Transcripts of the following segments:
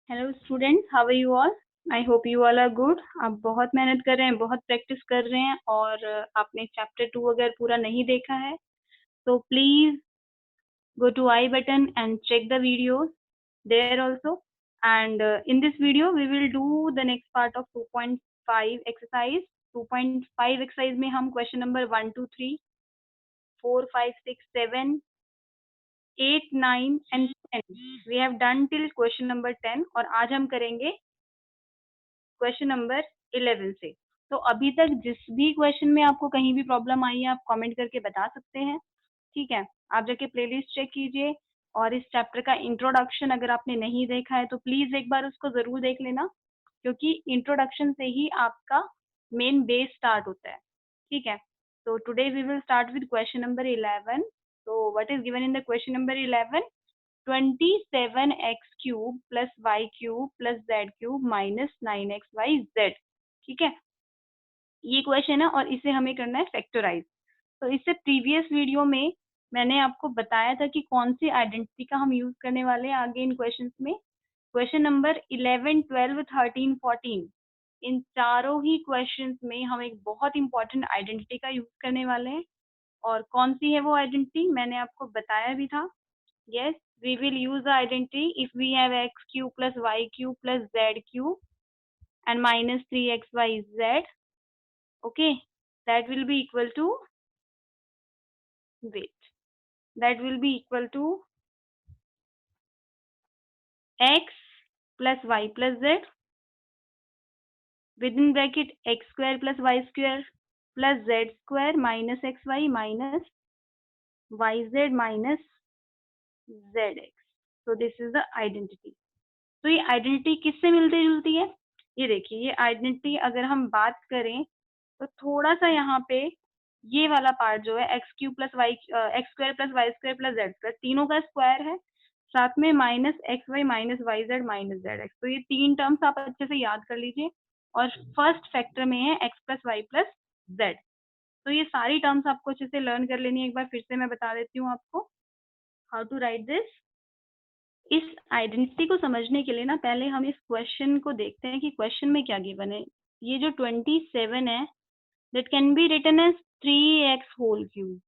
Hello students, how are you all? I hope you all are good. आप बहुत मेहनत कर रहे हैं, बहुत प्रैक्टिस कर रहे हैं और आपने चैप्टर 2 अगर पूरा नहीं देखा है तो please go to I button and check the videos there also. And in this video we will do the next part of 2.5 exercise. 2.5 exercise में हम question number 1 2 3 4 5 6 7 8 9 and 10 we have done till question number 10 और आज हम करेंगे question number 11 से। तो अभी तक जिस भी क्वेश्चन में आपको कहीं भी प्रॉब्लम आई है आप कमेंट करके बता सकते हैं। ठीक है, आप जाके प्लेलिस्ट चेक कीजिए और इस चैप्टर का इंट्रोडक्शन अगर आपने नहीं देखा है तो प्लीज एक बार उसको जरूर देख लेना, क्योंकि इंट्रोडक्शन से ही आपका मेन बेस स्टार्ट होता है। ठीक है, तो today we will start with question number 11। तो what is given in the question number 11? 27x cube plus y cube plus z cube minus 9xyz। ठीक है, ये क्वेश्चन है और इसे हमें करना है फैक्टराइज। तो इससे प्रीवियस वीडियो में मैंने आपको बताया था कि कौन सी आइडेंटिटी का हम यूज करने वाले हैं आगे इन क्वेश्चंस में। क्वेश्चन नंबर 11, 12, 13, 14 इन चारों ही क्वेश्चंस में हम एक बहुत इंपॉर्टेंट आइडेंटिटी का यूज करने वाले हैं। और कौन सी है वो आइडेंटिटी मैंने आपको बताया भी था। Yes, we will use the identity if we have x cube plus y cube plus z cube and minus 3xyz. Okay, that will be equal to, wait, that will be equal to x plus y plus z within bracket x square plus y square plus z square minus xy minus yz minus zx. So this is the identity. तो ये identity किससे मिलती जुलती है? ये देखिए, ये identity अगर हम बात करें तो थोड़ा सा यहाँ पे ये वाला पार्ट जो है x q plus y x square plus y square plus z square तीनों का स्क्वायर है, साथ में minus x y minus y z minus z x. तो ये तीन टर्म्स आप अच्छे से याद कर लीजिए और फर्स्ट फैक्टर में है x plus y plus z. तो ये सारी टर्म्स आपको अच्छे से लर्न कर लेनी है। एक बार फिर से मैं बता देती हूँ आपको हाउ टू राइट दिस। इस आइडेंटिटी को समझने के लिए ना पहले हम इस क्वेश्चन को देखते हैं कि क्वेश्चन में क्या गिवन है। ये जो 27 है that can be written as 3x whole cube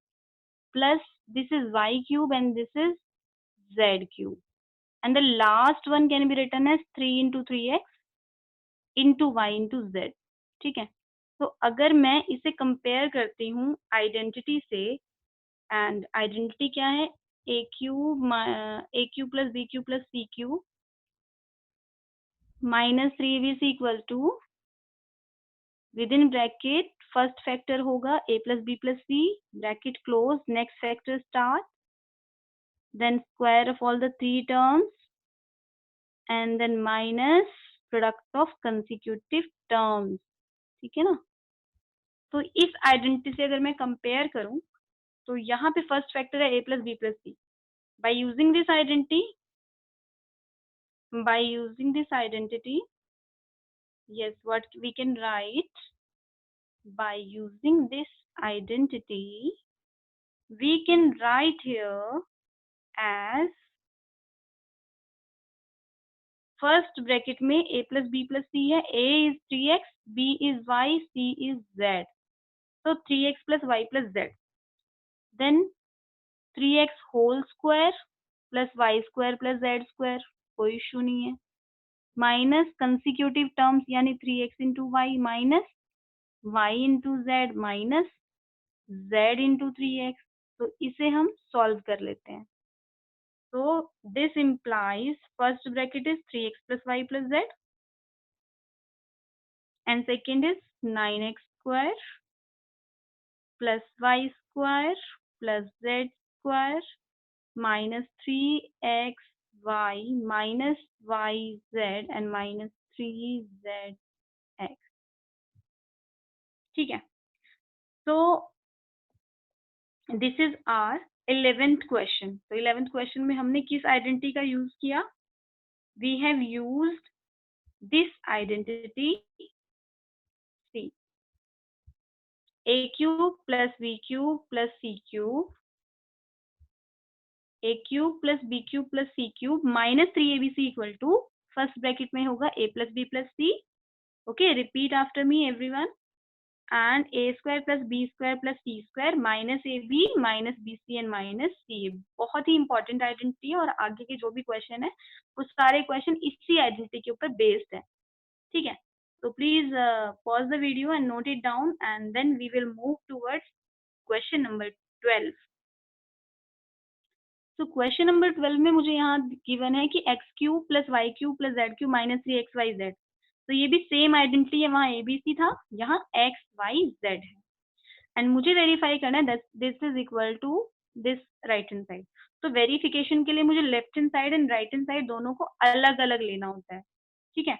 plus this is y cube and this is z cube and the last one can be written as 3 into 3x into y into z। ठीक है, तो अगर मैं इसे compare करती हूँ identity से, and identity क्या है? a cube plus b cube plus c cube minus 3abc equal to within bracket first factor होगा a plus b plus c bracket close, next factor start, then square of all the three terms and then minus product of consecutive terms. ठीक है ना, तो इस identity से अगर मैं compare करूं तो यहाँ पे फर्स्ट फैक्टर है a plus b plus c. By using this identity yes, what we can write by using this identity, we can write here as first bracket में a plus b plus c है, a is 3x, b is y, c is z, तो 3x plus y plus z, then 3x whole square plus y square plus z square, कोई issue नहीं है, minus consecutive terms यानी 3x into y minus y into z minus z into 3x। तो इसे हम solve कर लेते हैं। So this implies first bracket is 3x plus y plus z and second is 9x square plus y square plus z square minus 3xy minus yz and minus 3zx। ठीक है, तो this is our 11th question. तो 11th question में हमने किस identity का use किया? We have used this identity see, a cube plus b cube plus c cube, a cube plus b cube plus c cube minus 3abc equal to first bracket में होगा a plus b plus c. Okay, repeat after me everyone. And a square plus b square plus c square minus ab minus bc and minus ca. बहुत ही important identity है और आगे के जो भी question है वो सारे क्वेश्चन इसी आइडेंटिटी के ऊपर बेस्ड है. ठीक है, so please pause the video and note it down, and then we will move towards question number 12. तो क्वेश्चन नंबर 12 में मुझे यहाँ गिवन है कि x cube plus y cube plus z cube minus 3xyz. तो ये भी सेम आइडेंटिटी है, वहाँ एबीसी था, यहाँ एक्स वाई जेड है. एंड मुझे वेरीफाई करना है this is equal to this right hand side. तो वेरिफिकेशन के लिए मुझे left hand side and right hand side दोनों को अलग अलग लेना होता है. ठीक है,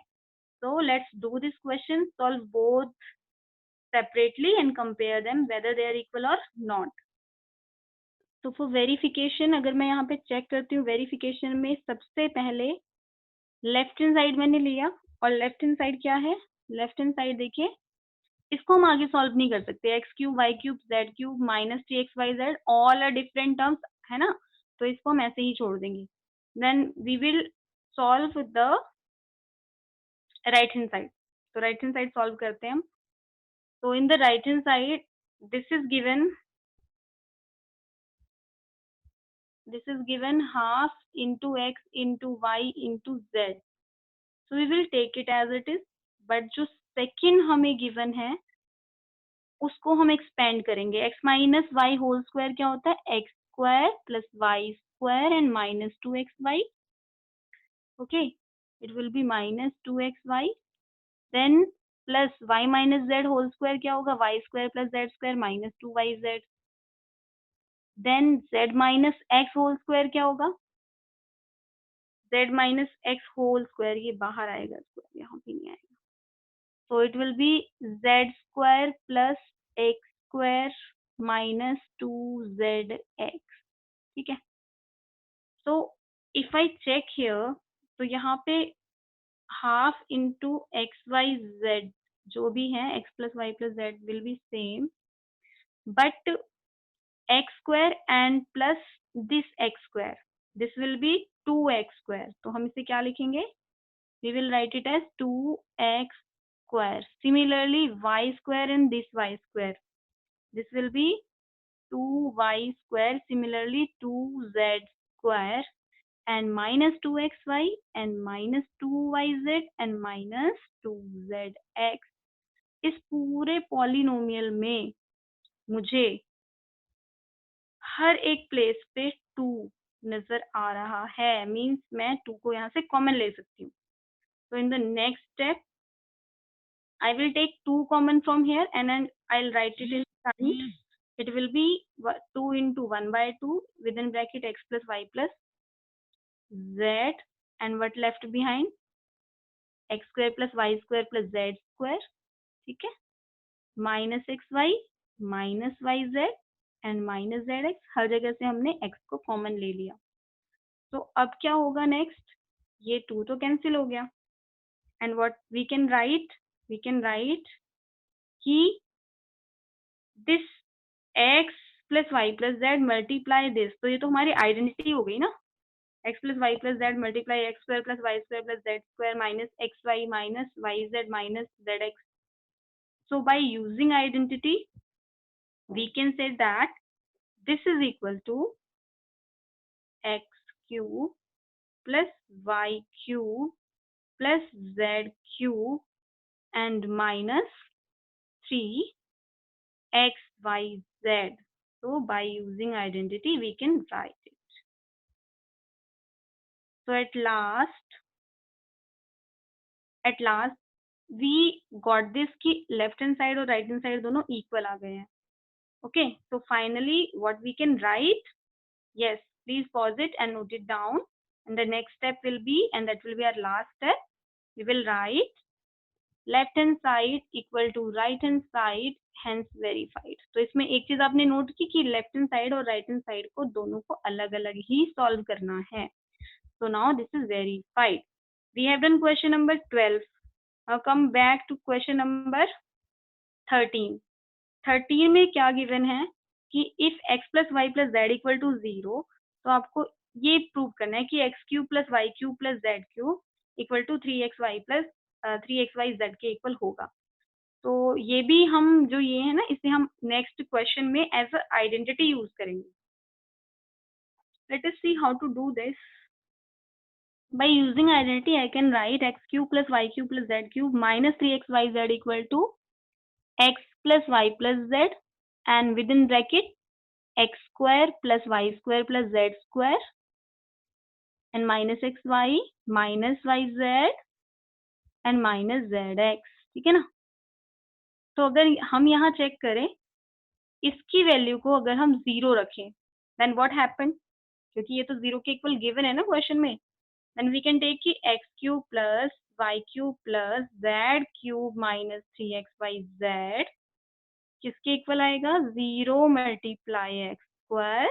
so let's do this question, solve both separately and compare them whether they are equal or not. तो फॉर वेरिफिकेशन अगर मैं यहाँ पे चेक करती हूँ, वेरिफिकेशन में सबसे पहले लेफ्ट हैंड साइड मैंने लिया. और लेफ्ट हैंड साइड क्या है? लेफ्ट हैंड साइड देखिए, इसको हम आगे सॉल्व नहीं कर सकते. X cube y cube z cube minus 3xyz all are different terms है ना, तो इसको हम ऐसे ही छोड़ देंगे. Then we will solve the right hand side. तो राइट हैंड साइड सॉल्व करते हैं हम. So in the right hand side, this is given half into x into y into z. So we will take it as it is. But जो second हमें given है उसको हम expand करेंगे. x minus y whole square क्या होता है? x square plus y square and minus 2xy. Okay, it will be minus 2xy. Then plus y minus z whole square क्या होगा? y square plus z square minus 2yz. Then z minus x whole square क्या होगा? z minus x whole square, ये बाहर आएगा, square यहाँ पे नहीं आएगा. तो it will be z square plus x square minus 2zx. ठीक है, so if I check here, तो यहाँ पे half into x y z जो भी है, x plus y plus z will be same, but x square and plus this x square, this will be 2x square. तो हम इसे क्या लिखेंगे? We will write it as 2x square. Similarly, y square and this y square, this will be 2y square. Similarly, 2z square and minus 2xy and minus 2yz and minus 2zx. इस पूरे polynomial में मुझे हर एक place पे 2 नजर आ रहा है, means मैं 2 को यहाँ से कॉमन ले सकती हूँ. So in the next step, I will take 2 common from here and then I'll write it in front. It will be 2 into 1 by 2 within bracket x plus y plus z, and what left behind? x square plus y square plus z square. ठीक है, minus x y minus y z and minus z x. हर जगह से हमने x को common ले लिया. तो अब क्या होगा नेक्स्ट? ये 2 तो कैंसिल हो गया. And what we can write कि this x plus y plus z multiply this. तो ये तो हमारी आइडेंटिटी हो गई ना, x plus y plus z multiply x square plus y square plus z square minus x y minus y z minus z x. So by using identity, we can say that this is equal to x cube plus y cube plus z cube and minus 3xyz. So by using identity, we can write it. So at last we got this कि left hand side और right hand side दोनों equal आ गए हैं. Okay, so finally what we can write? Yes, please pause it and note it down. And the next step will be, and that will be our last step, we will write left hand side equal to right hand side, hence verified. तो इसमें एक चीज आपने note की कि left hand side और right hand side को दोनों को अलग अलग ही सॉल्व करना है. So now this is verified. We have done question number 12. Now come back to question number 13. 13 में क्या गिवन है कि if x plus y plus z equal to 0, तो आपको ये प्रूव करना है कि x cube plus y cube plus z cube equal to 3xy plus 3xyz के इक्वल होगा। तो ये भी हम जो ये है ना, इसे हम नेक्स्ट क्वेश्चन में एज अ आइडेंटिटी यूज करेंगे। Let us see how to do this. By using identity, I can write x cube plus y cube plus z cube minus 3xyz equal to x plus y plus z, and within bracket x square plus y square plus z square and minus xy minus yz and minus zx। ठीक है ना? तो अगर हम यहाँ check करें, इसकी value को अगर हम 0 रखें, देन व्हाट हैपन, क्योंकि ये तो 0 के इक्वल गिवन है ना क्वेश्चन में, then we can take कि x cube plus y cube plus z cube minus 3xyz किसके इक्वल आएगा, 0 multiply x square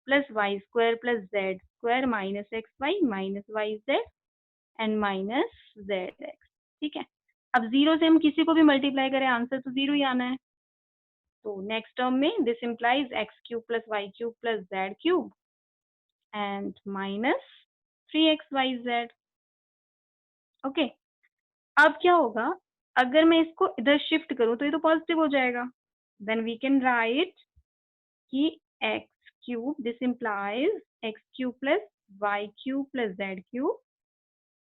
plus y square plus z square minus xy minus yz and minus zx। ठीक है, अब 0 से हम किसी को भी मल्टीप्लाई करें, आंसर तो 0 ही आना है। तो नेक्स्ट टर्म में this implies x cube plus y cube plus z cube and minus 3xyz। Okay, अब क्या होगा, अगर मैं इसको इधर शिफ्ट करूं तो ये तो पॉजिटिव हो जाएगा। देन वी कैन राइट कि x cube, this implies x cube plus y cube plus z cube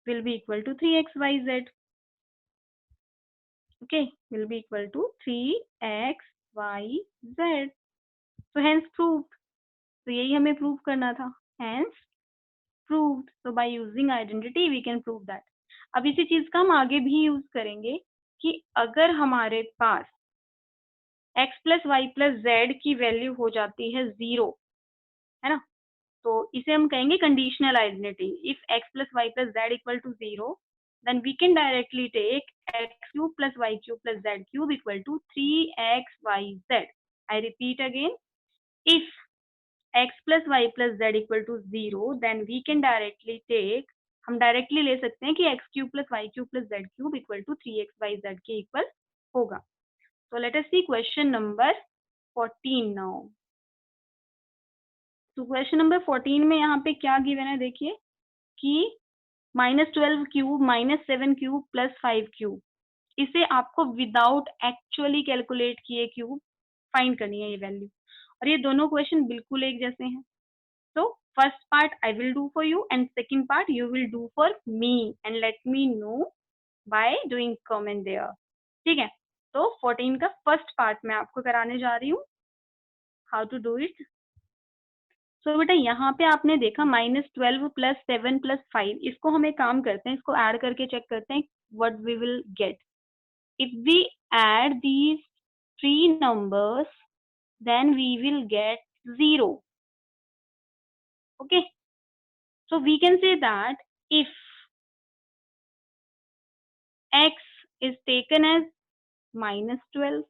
will be equal to 3xyz। okay, will be equal to 3xyz। so hence proved। तो यही हमें prove करना था, hence proved। so by using identity we can prove that। अब इसी चीज का हम आगे भी यूज करेंगे कि अगर हमारे पास x plus y plus z की वैल्यू हो जाती है 0, है ना, तो इसे हम कहेंगे conditional identity. If x plus y plus z equal to 0, then we can directly take x cube plus y cube plus z cube equal to 3xyz। I repeat again, if x plus y plus z equal to 0, then we can directly take, हम directly ले सकते हैं कि x cube plus y cube plus z cube equal to 3xyz के equal होगा। So let us see question number 14 now। तो question number 14 में यहाँ पे क्या गिवन है, देखिए कि -12 cube minus 7 cube plus 5 cube, इसे आपको विदाउट एक्चुअली कैलकुलेट किए क्यूब फाइंड करनी है ये वैल्यू, और ये दोनों क्वेश्चन बिल्कुल एक जैसे हैं। तो first part I will do for you and second part you will do for me and let me know by doing comment there. ठीक है, तो 14 का फर्स्ट पार्ट मैं आपको कराने जा रही हूँ, हाउ टू डू इट। सो बेटा यहाँ पे आपने देखा -12 प्लस 7 प्लस 5, इसको हम एक काम करते हैं, इसको ऐड करके चेक करते हैं what we will get. If we add these 3 numbers then we will get 0। okay, so we can say that if x is taken as -12,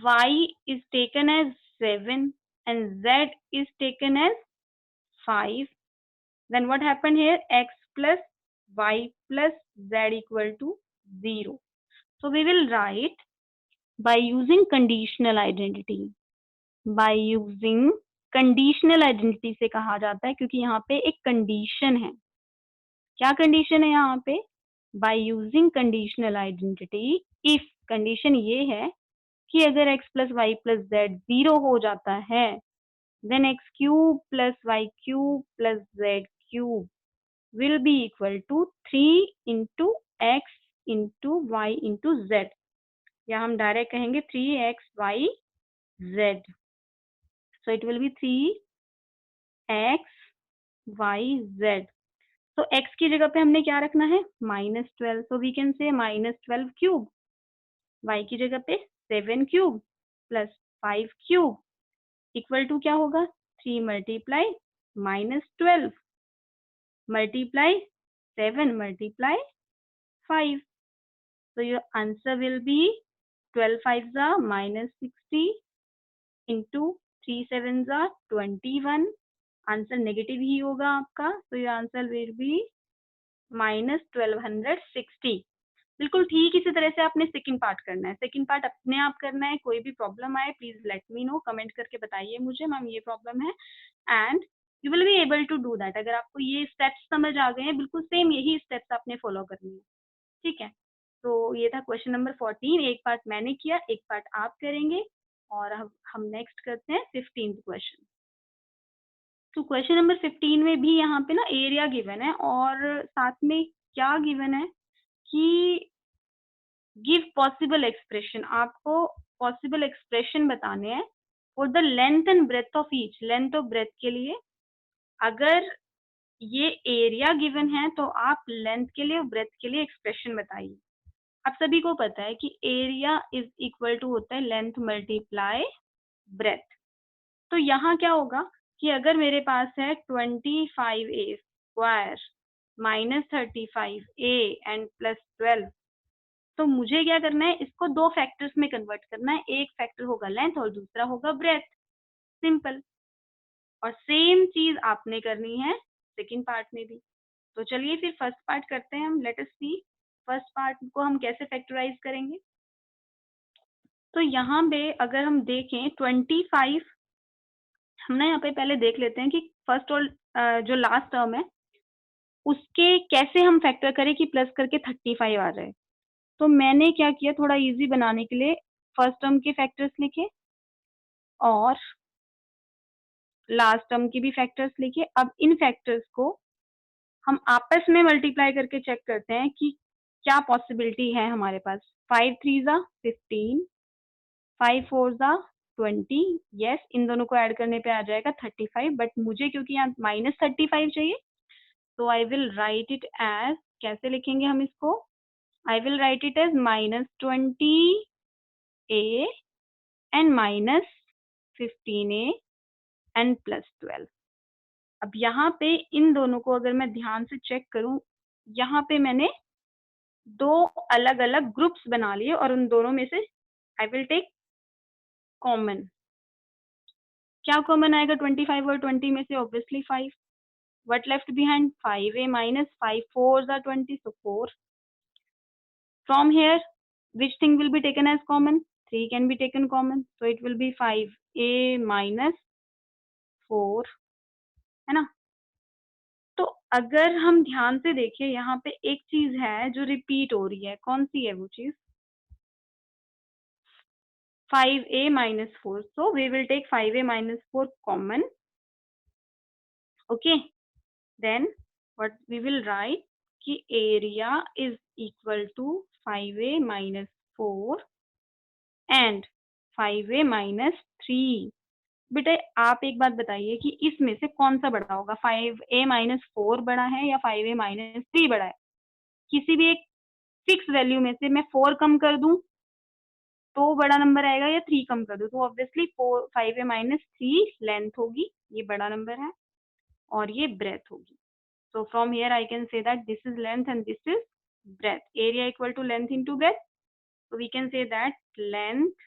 y is taken as 7 and z is taken as 5, then what happened here, x plus y plus z equal to 0। so we will write by using conditional identity। by using conditional identity से कहा जाता है क्योंकि यहाँ पे एक condition है। क्या कंडीशन है यहाँ पे, by using conditional identity, if condition ये है कि अगर x plus y plus z 0 हो जाता है, then x cube plus y cube plus z cube will be equal to 3 into x into y into z, या हम डायरेक्ट कहेंगे 3xyz। so it will be 3xyz। तो x की जगह पे हमने क्या रखना है, -12, so we can say -12 cube, y की जगह पे 7 cube plus 5 cube equal to क्या होगा, 3 multiply -12 multiply 7 multiply 5। so your answer will be 12 5s are -60 into 3 7s are 21। Answer negative ही होगा आपका, तो your आंसर will be -1260। बिल्कुल ठीक इसी तरह से आपने सेकंड पार्ट करना है, सेकंड पार्ट अपने आप करना है। कोई भी प्रॉब्लम आए please let me know, comment करके बताइए मुझे मैम ये प्रॉब्लम है, and you will be able to do that. अगर आपको ये स्टेप्स समझ आ गए हैं, बिल्कुल सेम यही स्टेप्स आपने फॉलो करनी है, ठीक है। तो ये था क्वेश्चन नंबर 14। एक पार्ट मैंने किया, एक पार्ट आप करेंगे, और हम नेक्स्ट करते हैं 15th क्वेश्चन। तो क्वेश्चन नंबर 15 में भी यहाँ पे ना एरिया गिवन है, और साथ में क्या गिवन है कि गिव पॉसिबल एक्सप्रेशन। आपको पॉसिबल एक्सप्रेशन बताने हैं for the length and breadth of each. Length और ब्रेथ के लिए अगर ये एरिया गिवन है तो आप लेंथ के लिए और ब्रेथ के लिए एक्सप्रेशन बताइए। आप सभी को पता है कि एरिया इज इक्वल टू होता है लेंथ मल्टीप्लाई ब्रेथ। तो यहाँ क्या होगा कि अगर मेरे पास है 25a square minus 35a and plus 12, तो मुझे क्या करना है, इसको दो फैक्टर्स में कन्वर्ट करना है। एक फैक्टर होगा लेंथ और दूसरा होगा ब्रेथ, सिंपल। और सेम चीज आपने करनी है सेकंड पार्ट में भी। तो चलिए फिर फर्स्ट पार्ट करते हैं हम। लेट अस सी फर्स्ट पार्ट को हम कैसे फैक्टराइज करेंगे। तो यहाँ पे अगर हम देखें 25, हम ना यहाँ पे पहले देख लेते हैं कि फर्स्ट और जो लास्ट टर्म है उसके कैसे हम फैक्टर करें कि प्लस करके 35 आ जाए। तो मैंने क्या किया, थोड़ा इजी बनाने के लिए फर्स्ट टर्म के फैक्टर्स लिखे और लास्ट टर्म की भी फैक्टर्स लिखे। अब इन फैक्टर्स को हम आपस में मल्टीप्लाई करके चेक करते हैं कि क्या पॉसिबिलिटी है हमारे पास। 5 3 ज़ा 15, 5 4 ज़ा 20। यस, इन दोनों को ऐड करने पे आ जाएगा 35, बट मुझे क्योंकि यहाँ -35 चाहिए, तो I will write it as, कैसे लिखेंगे हम इसको, I will write it as -20a and -15a and +12। अब यहाँ पे इन दोनों को अगर मैं ध्यान से चेक करूं, यहाँ पे मैंने दो अलग अलग ग्रुप्स बना लिए और उन दोनों में से आई विल टेक कॉमन। क्या कॉमन आएगा 25 और 20 में से? Obviously 5। What left behind? 5a minus 5 4 ज़ा 20, so 4। From here, which thing will be taken as common? 3 can be taken common, so it will be 5a minus 4, है ना। तो अगर हम ध्यान से देखें, यहाँ पे एक चीज है जो रिपीट हो रही है। कौन सी है वो चीज? 5a minus 4, so we will take 5a minus 4 common. Okay, then what we will write कि area is equal to 5a minus 4 and 5a minus 3। बेटा आप एक बात बताइए कि इसमें से कौन सा बड़ा होगा? 5a माइनस 4 बड़ा है या 5a माइनस 3 बड़ा है? किसी भी एक फिक्स वैल्यू में से मैं 4 कम कर दूं तो बड़ा नंबर आएगा, या 3 कम कर दूं तो ऑब्वियसली 5a माइनस 3 लेंथ होगी, ये बड़ा नंबर है, और ये ब्रेथ होगी। So from here I can say that this is length and this is breadth. Area equal to length into breadth. So we can say that length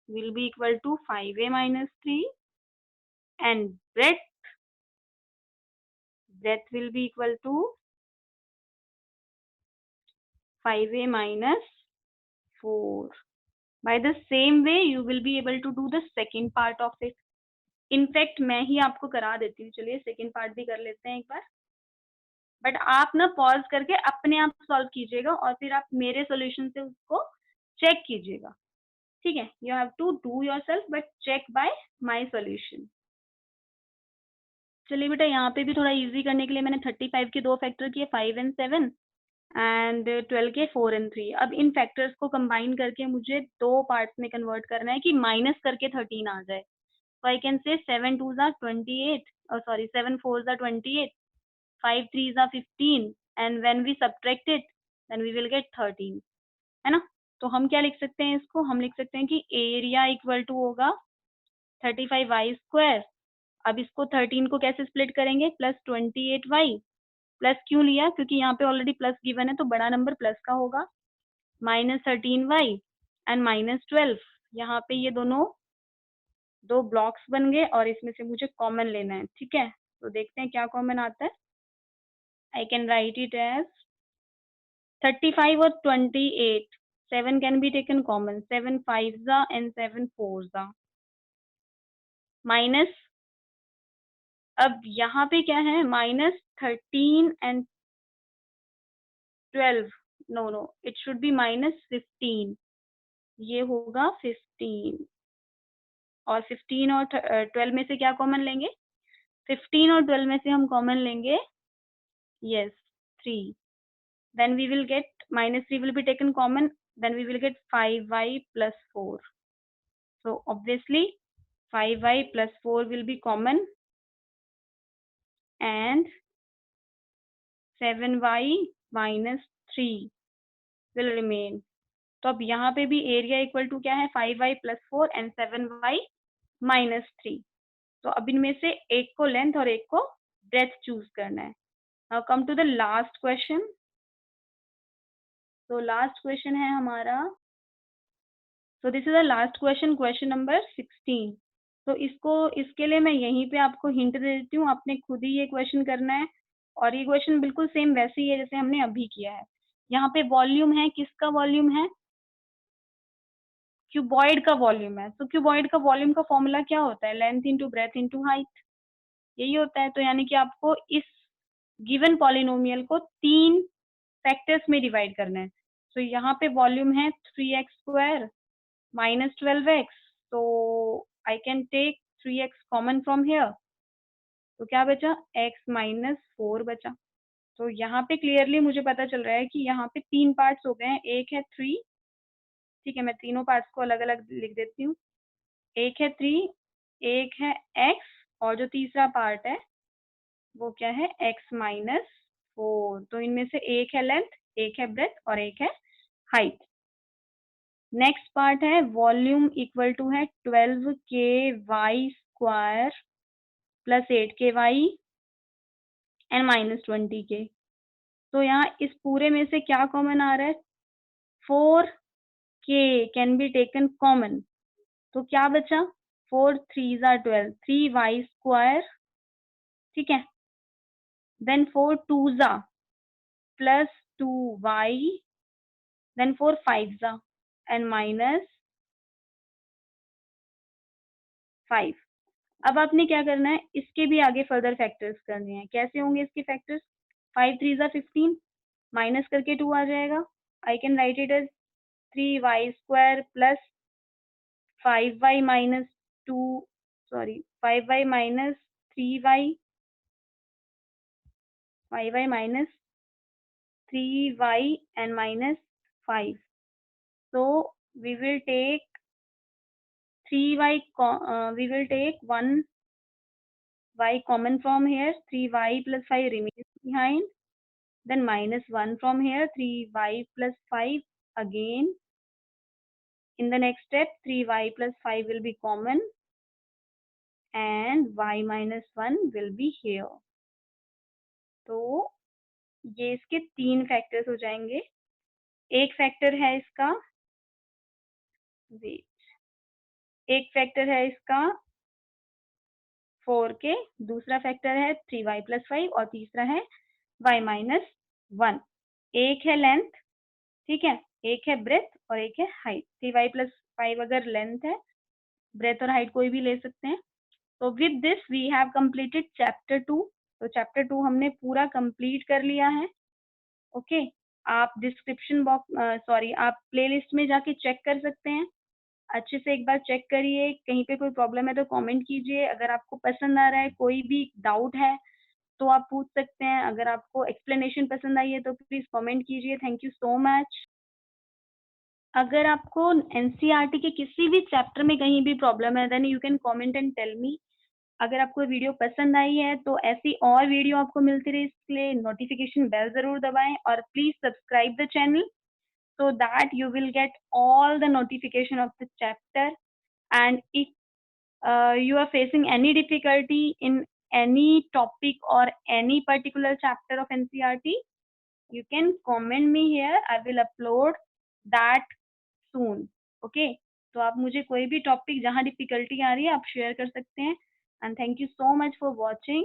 will be equal to 5a minus 3 and breadth will be equal to 5a minus 4. By the same way you will be able to do the second part of it. In fact मैं ही आपको करा देती हूँ, चलिए second part भी कर लेते हैं एक बार। बट आप ना पॉज करके अपने आप सॉल्व कीजिएगा और फिर आप मेरे सॉल्यूशन से उसको चेक कीजिएगा, ठीक है। You have to do yourself but check by my solution. चलिए बेटा, यहाँ पे भी थोड़ा इजी करने के लिए मैंने 35 के दो फैक्टर किए, 5 and 7 एंड 12 के 4 and 3। अब इन फैक्टर्स को कंबाइन करके मुझे दो पार्ट्स में कन्वर्ट करना है कि माइनस करके 13 आ जाए। तो आई कैन से 7 2 ज़ा 28, सॉरी 7 4 ज़ा 28, 5 3 ज़ा 15 and when we subtract it then we will get 13, है ना। तो हम क्या लिख सकते हैं इसको? हम लिख सकते हैं कि एरिया इक्वल टू होगा 35y स्क्वायर। अब इसको 13 को कैसे स्प्लिट करेंगे? Plus 28y। प्लस क्यों लिया? क्योंकि यहाँ पे ऑलरेडी प्लस गिवन है तो बड़ा नंबर प्लस का होगा। Minus 13y and minus 12। यहाँ पे ये दोनों दो ब्लॉक्स बन गए और इसमें से मुझे कॉमन लेना है, ठीक है। तो देखते हैं क्या कॉमन आता है। I can write it as 35 और 28, 7 कैन बी टेकन कॉमन, 7 5 ज़ा एंड 7 4 ज़ा, माइनस अब यहाँ पे क्या है, -13 and 12, no, it should be -15, ये होगा 15, और 15 और 12 में से क्या कॉमन लेंगे? 15 और 12 में से हम कॉमन लेंगे, yes, 3. Then we will get -3 will be taken common, then we will get 5y plus 4. So obviously 5y plus 4 will be common and 7y minus 3 will remain. तो अब यहाँ पे भी एरिया इक्वल टू क्या है, 5y plus 4 and 7y minus 3. तो अब इनमें से एक को लेंथ और एक को ब्रेथ चूज करना है. Now come to the last question. तो लास्ट क्वेश्चन है हमारा, so this is the last question, question number 16. तो इसके लिए मैं यहीं पे आपको हिंट दे देती हूँ, आपने खुद ही ये क्वेश्चन करना है, और ये क्वेश्चन बिल्कुल सेम वैसे ही है जैसे हमने अभी किया है. यहाँ पे वॉल्यूम है, किसका वॉल्यूम है? क्यूबॉइड का वॉल्यूम है. तो क्यूबॉइड का वॉल्यूम का फॉर्मूला क्या होता है? Length into breadth into height, यही होता है. तो यानी कि आपको इस गिवन पॉलिनोमियल को 3 फैक्टर्स में डिवाइड करना है. तो यहाँ पे वॉल्यूम है 3x² minus 12x, so I can take 3x common from here. तो क्या बचा? x minus 4 बचा. तो यहाँ पे क्लियरली मुझे पता चल रहा है कि यहाँ पे 3 पार्ट्स हो गए हैं. एक है 3, ठीक है, मैं तीनों पार्ट्स को अलग अलग लिख देती हूँ. एक है 3, एक है x, और जो तीसरा पार्ट है वो क्या है? x minus 4. तो इनमें से एक है लेंथ, एक है ब्रेथ और एक है हाइट. नेक्स्ट पार्ट है वॉल्यूम इक्वल टू है 12k² plus 8k and minus 20k. तो यहाँ इस पूरे में से क्या कॉमन आ रहा है? 4k can be taken common. तो क्या बचा? 4 3s are 12, 3y², ठीक है, देन 4 2s are प्लस 2y, देन 4 5s are एंड माइनस 5. अब आपने क्या करना है, इसके भी आगे फर्दर फैक्टर्स करने हैं. कैसे होंगे इसके फैक्टर्स? 5 3s are 15, माइनस करके 2 आ जाएगा. I can write it as 3y² plus 5y minus 2, sorry, 5y minus 3y, 5y minus 3y and minus 5. So we will take 3y, we will take 1y common from here, 3y plus 5 remains behind, then minus 1 from here, 3y plus 5 again. In the next step 3y plus 5 will be common and y minus 1 will be here. तो ये इसके 3 factors हो जाएंगे. एक factor है इसका, एक factor है इसका 4k, दूसरा फैक्टर है 3y plus 5 और तीसरा है y minus 1. एक है लेंथ, ठीक है, एक है ब्रेथ और एक है हाइट. 3y plus 5 अगर लेंथ है, ब्रेथ और हाइट कोई भी ले सकते हैं. तो with this we have completed chapter 2. तो चैप्टर 2 हमने पूरा कंप्लीट कर लिया है. ओके, आप डिस्क्रिप्शन बॉक्स, सॉरी, आप प्लेलिस्ट में जाके चेक कर सकते हैं. अच्छे से एक बार चेक करिए, कहीं पे कोई प्रॉब्लम है तो कमेंट कीजिए. अगर आपको पसंद आ रहा है, कोई भी डाउट है तो आप पूछ सकते हैं. अगर आपको एक्सप्लेनेशन पसंद आई है तो प्लीज कमेंट कीजिए. Thank you so much. अगर आपको एनसीईआरटी के किसी भी चैप्टर में कहीं भी प्रॉब्लम है, then you can comment and tell me. अगर आपको वीडियो पसंद आई है तो ऐसी और वीडियो आपको मिलती रहे, इसके लिए नोटिफिकेशन बेल जरूर दबाएं और please subscribe the channel so that you will get all the notification of the chapter. And if you are facing any difficulty in any topic or any particular chapter of NCERT, you can comment me here. I will upload that soon. Okay, तो आप मुझे कोई भी topic जहाँ difficulty आ रही है आप share कर सकते हैं. And thank you so much for watching.